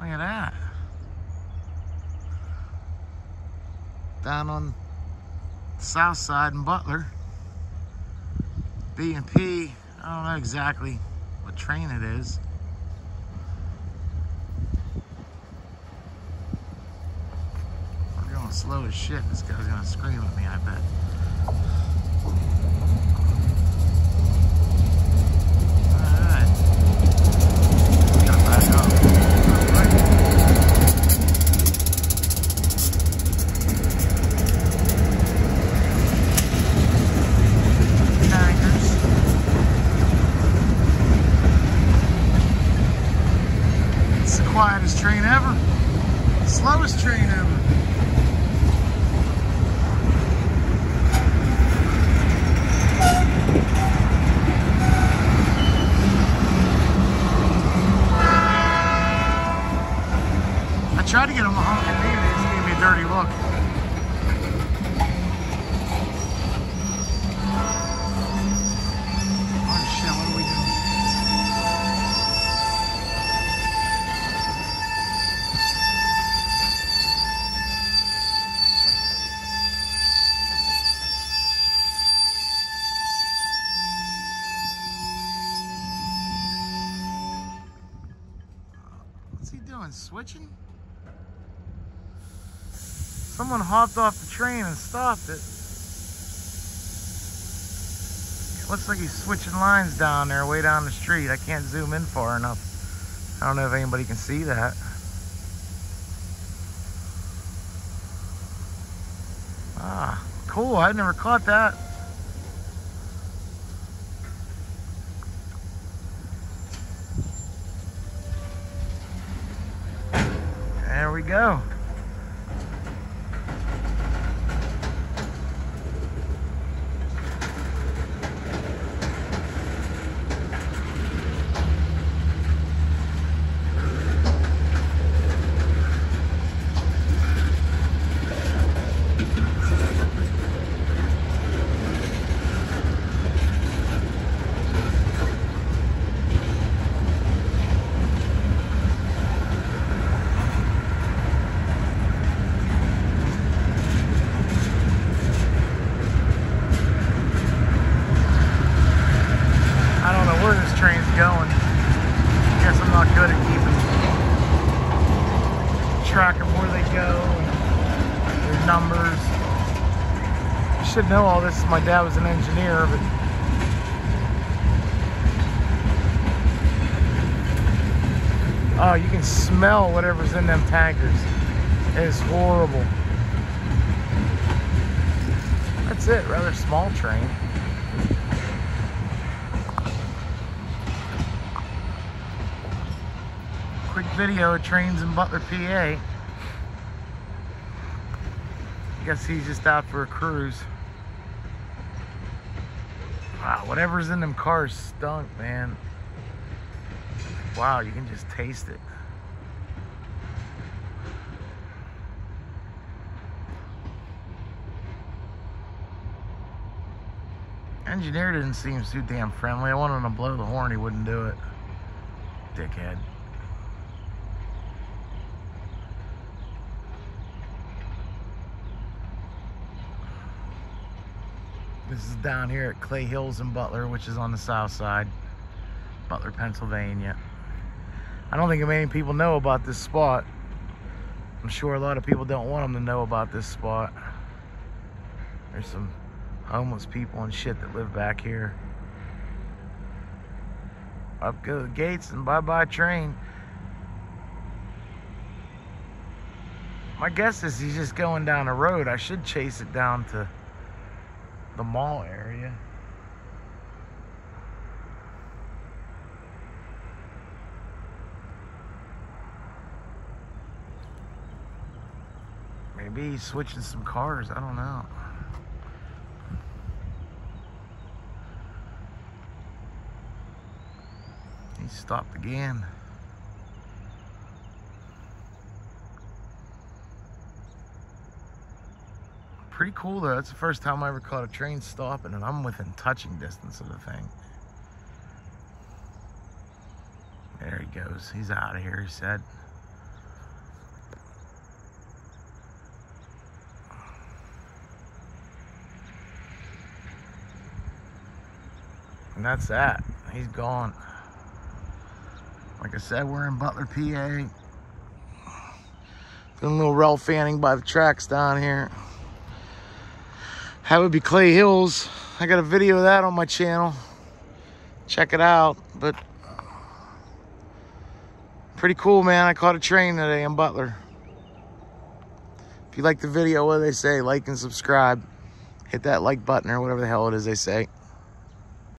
Look at that. Down on the south side in Butler. B&P, I don't know exactly what train it is. We're going slow as shit. This guy's gonna scream at me, I bet. Quietest train ever. Slowest train ever. I tried to get him a honking name, they just gave me a dirty look. Oh shit, what are we doing? What's he doing? Switching? Someone hopped off the train and stopped it. Looks like he's switching lines down there, way down the street. I can't zoom in far enough. I don't know if anybody can see that. Ah, cool. I never caught that. There we go. Going. Guess I'm not good at keeping track of where they go and their numbers. I should know all this. My dad was an engineer, but oh, you can smell whatever's in them tankers. It is horrible. That's it. Rather small train. Quick video of trains in Butler, PA. I guess he's just out for a cruise. Wow, whatever's in them cars stunk, man. Wow, you can just taste it. Engineer didn't seem too damn friendly. I wanted him to blow the horn, he wouldn't do it. Dickhead. This is down here at Clay Hills in Butler, which is on the south side, Butler, Pennsylvania. I don't think many people know about this spot. I'm sure a lot of people don't want them to know about this spot. There's some homeless people and shit that live back here. Up go the gates and bye-bye train. My guess is he's just going down the road. I should chase it down to the mall area. Maybe he's switching some cars, I don't know. He stopped again. Pretty cool though. That's the first time I ever caught a train stopping and I'm within touching distance of the thing. There he goes. He's out of here, he said. And that's that. He's gone. Like I said, we're in Butler, PA. Doing a little Railfanning by the tracks down here. That would be Clay Hills. I got a video of that on my channel. Check it out. But pretty cool, man. I caught a train today in Butler. If you like the video, what do they say? Like and subscribe. Hit that like button or whatever the hell it is they say.